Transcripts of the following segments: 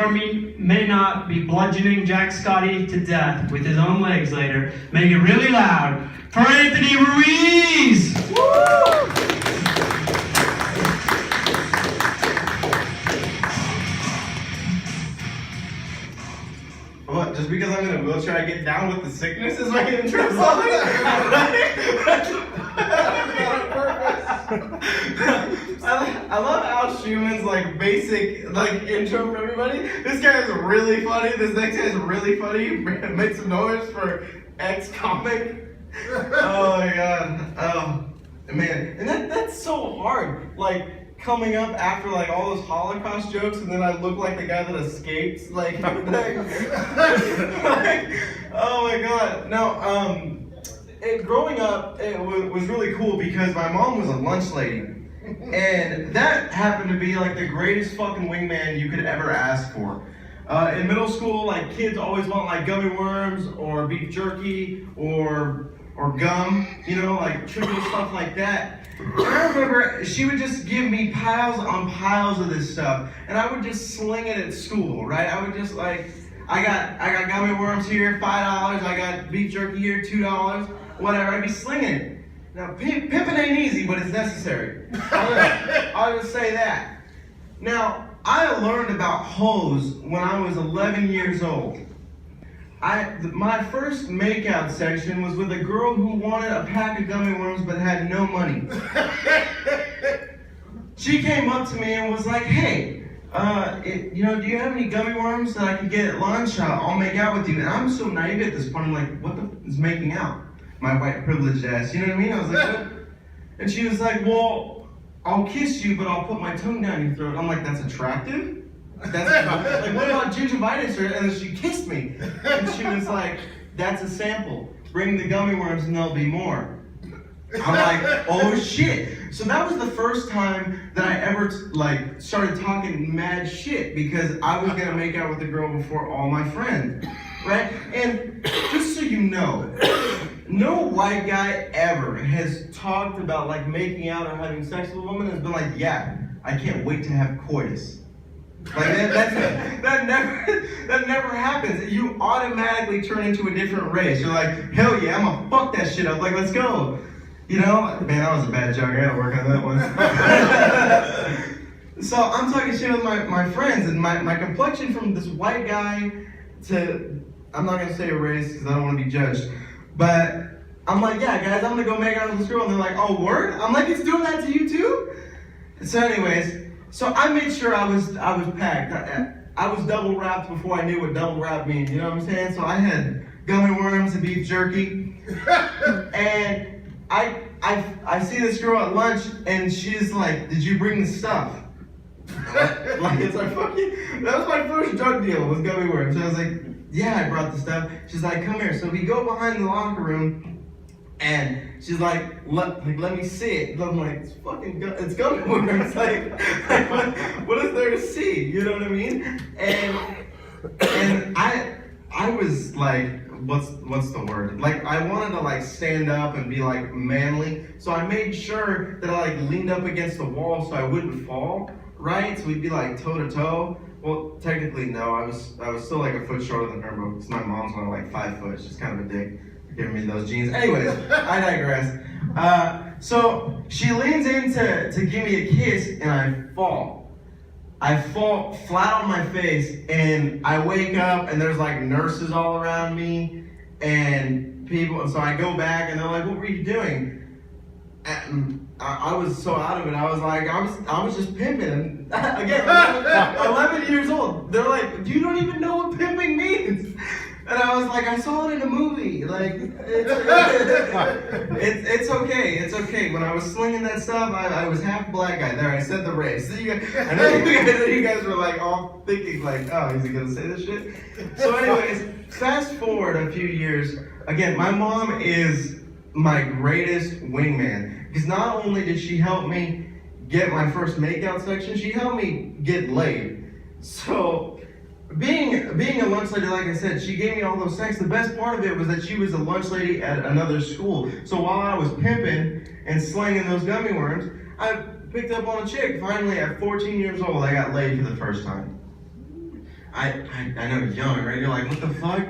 may not be bludgeoning Jack Scotty to death with his own legs later, make it really loud for Anthony Ruiz! Woo! What, just because I'm in a wheelchair, I get down with the sickness is my intro song? I love Al Schuman's like basic like intro for everybody. This guy is really funny. This next guy is really funny. Make some noise for ex-comic. Oh my god. Oh man. And that's so hard. Like coming up after like all those Holocaust jokes, and then I look like the guy that escaped. Like, oh my god. Now, growing up, it was really cool because my mom was a lunch lady, and that happened to be like the greatest fucking wingman you could ever ask for. In middle school, like kids always want like gummy worms or beef jerky or gum, you know, like trivial stuff like that. And I remember she would just give me piles on piles of this stuff, and I would just sling it at school, right? I would just like, I got gummy worms here, $5. I got beef jerky here, $2, whatever. I'd be slinging it. Now, pimping ain't easy, but it's necessary. I'll just say that. Now, I learned about hoes when I was 11 years old. My first makeout section was with a girl who wanted a pack of gummy worms but had no money. She came up to me and was like, hey, do you have any gummy worms that I could get at lunch? I'll make out with you. And I'm so naive at this point, I'm like, what the is making out? My white privileged ass, you know what I mean? I was like, what? And she was like, well, I'll kiss you, but I'll put my tongue down your throat. I'm like, that's attractive? That's like, what about gingivitis? And then she kissed me, and she was like, "That's a sample. Bring the gummy worms, and there'll be more." I'm like, "Oh shit!" So that was the first time that I ever like started talking mad shit because I was gonna make out with the girl before all my friends, right? And just so you know, no white guy ever has talked about like making out or having sex with a woman and has been like, "Yeah, I can't wait to have coitus." Like that never happens. You automatically turn into a different race. You're like, hell yeah, I'm gonna fuck that shit up. Like, let's go. You know, man, that was a bad joke. I gotta work on that one. So I'm talking shit with my friends, and my complexion from this white guy to, I'm not gonna say a race because I don't want to be judged, but I'm like, yeah, guys, I'm gonna go make out with this girl, and they're like, oh, word? I'm like, it's doing that to you too? So anyways. So I made sure I was packed. I was double wrapped before I knew what double wrap means. You know what I'm saying? So I had gummy worms and beef jerky, and I see this girl at lunch, and she's like, "Did you bring the stuff?" Like it's like fucking. That was my first drug deal was gummy worms. So I was like, "Yeah, I brought the stuff." She's like, "Come here." So we go behind the locker room. And she's like, let me see it. And I'm like, it's gummy worms. Like what is there to see? You know what I mean? And I was like, what's the word? Like I wanted to like stand up and be like manly. So I made sure that I like leaned up against the wall so I wouldn't fall. Right? So we'd be like toe to toe. Well, technically no. I was still like a foot shorter than her, but because my mom's only like 5 foot. She's kind of a dick. Giving me those jeans. Anyways, I digress. So she leans in to give me a kiss, and I fall. I fall flat on my face, and I wake up, and there's like nurses all around me, and people. So I go back, and they're like, "What were you doing?" And I was so out of it. I was like, I was just pimping. Again, 11 years old. They're like, "You don't even know what pimping means." And I was like, I saw it in a movie. Like, it's okay. It's okay. When I was slinging that stuff, I was half black guy. There, I said the race. So I know you guys were like all thinking like, oh, is he gonna say this shit? So anyways, fast forward a few years. Again, my mom is my greatest wingman. Because not only did she help me get my first makeout section, she helped me get laid. So, being a lunch lady, like I said, she gave me all those sex. The best part of it was that she was a lunch lady at another school. So while I was pimping and slinging those gummy worms, I picked up on a chick. Finally, at 14 years old, I got laid for the first time. I know, young, right? You're like, what the fuck?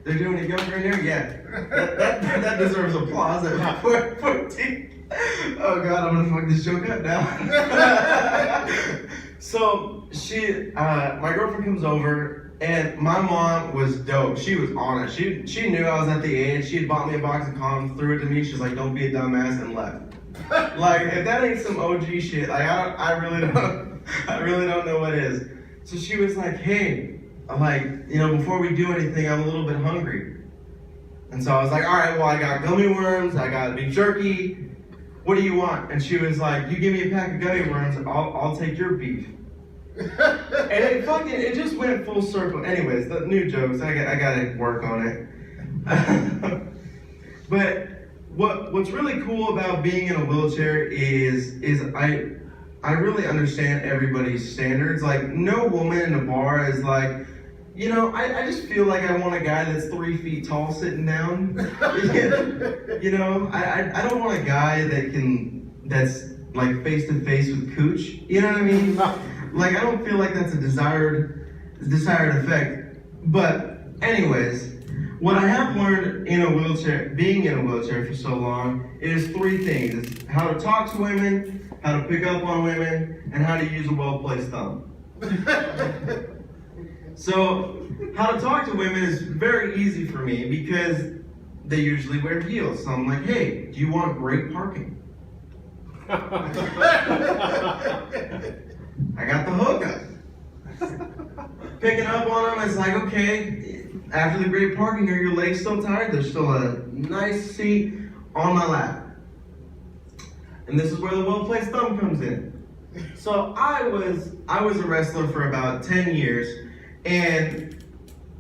They're doing it young right now? Yeah. That deserves applause at 14. Oh God, I'm gonna fuck this joke up now. So my girlfriend comes over, and my mom was dope. She was on it. She knew I was at the age. She had bought me a box of condoms, threw it to me. She's like, don't be a dumbass, and left. Like, if that ain't some OG shit, like I really don't know what is. So she was like, hey, before we do anything, I'm a little bit hungry. And so I was like, all right, well, I got gummy worms, I got beef jerky. What do you want? And she was like, you give me a pack of gummy worms, I'll take your beef. And it just went full circle. Anyways, the new jokes, I gotta work on it. But what's really cool about being in a wheelchair is I really understand everybody's standards. Like, no woman in a bar is like, I just feel like I want a guy that's 3 feet tall sitting down. I don't want a guy that's like face to face with cooch. You know what I mean? Like, I don't feel like that's a desired effect. But anyways, what I have learned being in a wheelchair for so long, is 3 things. It's how to talk to women, how to pick up on women, and how to use a well-placed thumb. So, how to talk to women is very easy for me because they usually wear heels. So I'm like, hey, do you want great parking? I got the hookup. Picking up on them, it's like, okay, after the great parking, are your legs still tired? There's still a nice seat on my lap. And this is where the well-placed thumb comes in. So I was a wrestler for about 10 years, and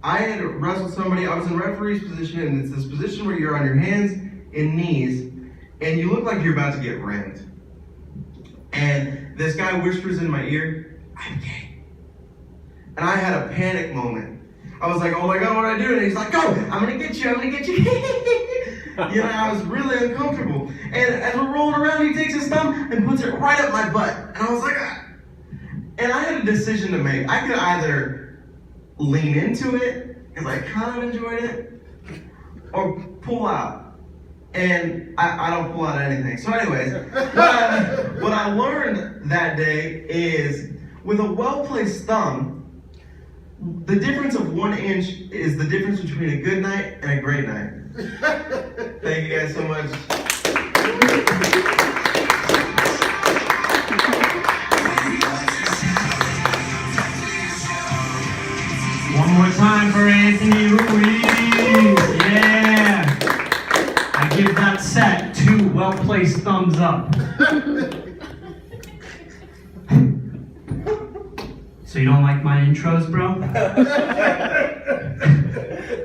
I had wrestled somebody. I was in referee's position, and it's this position where you're on your hands and knees, and you look like you're about to get rammed. And this guy whispers in my ear, I'm gay. And I had a panic moment. I was like, oh my God, what do I do? And he's like, go, I'm gonna get you. I was really uncomfortable. And as we're rolling around, he takes his thumb and puts it right up my butt. And I was like, ah. And I had a decision to make. I could either lean into it, because I kind of enjoyed it, or pull out. And I don't pull out anything. So anyways, what I learned that day is, with a well-placed thumb, the difference of 1 inch is the difference between a good night and a great night. Thank you guys so much. One more time for Anthony Ruiz. Yeah. I give that set 2 well-placed thumbs up. So you don't like my intros, bro?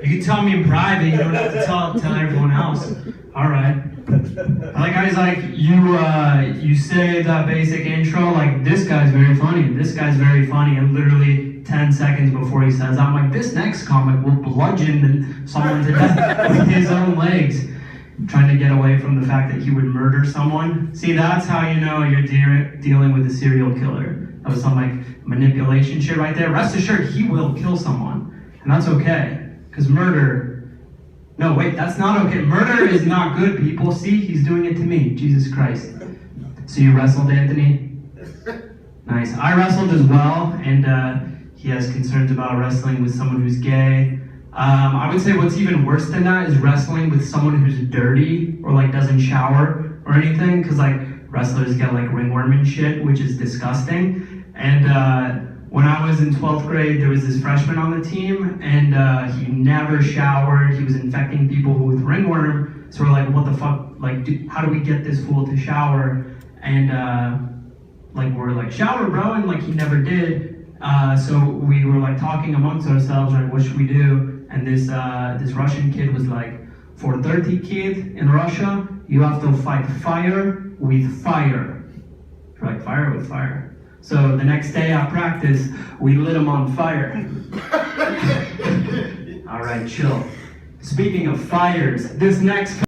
You can tell me in private, you don't have to tell everyone else. Alright. I like how he's like, you say that basic intro, like, this guy's very funny, and literally 10 seconds before he says that, I'm like, this next comic will bludgeon someone to death with his own legs. Trying to get away from the fact that he would murder someone. See, that's how you know you're dealing with a serial killer. That was some like manipulation shit right there. Rest assured, he will kill someone. And that's okay. Because no, wait, that's not okay. Murder is not good, people. See, he's doing it to me. Jesus Christ. So you wrestled, Anthony? Nice. I wrestled as well, and he has concerns about wrestling with someone who's gay. I would say what's even worse than that is wrestling with someone who's dirty or like doesn't shower or anything, because like wrestlers get like ringworm and shit, which is disgusting. And when I was in 12th grade, there was this freshman on the team, and he never showered. He was infecting people with ringworm. So we're like, what the fuck? Like, how do we get this fool to shower? And we're like, shower, bro, and like he never did. So we were like talking amongst ourselves, like, what should we do? And this Russian kid was like, for 30 kid in Russia, you have to fight fire with fire. We're like, fire with fire. So the next day at practice, we lit him on fire. All right, chill. Speaking of fires, this next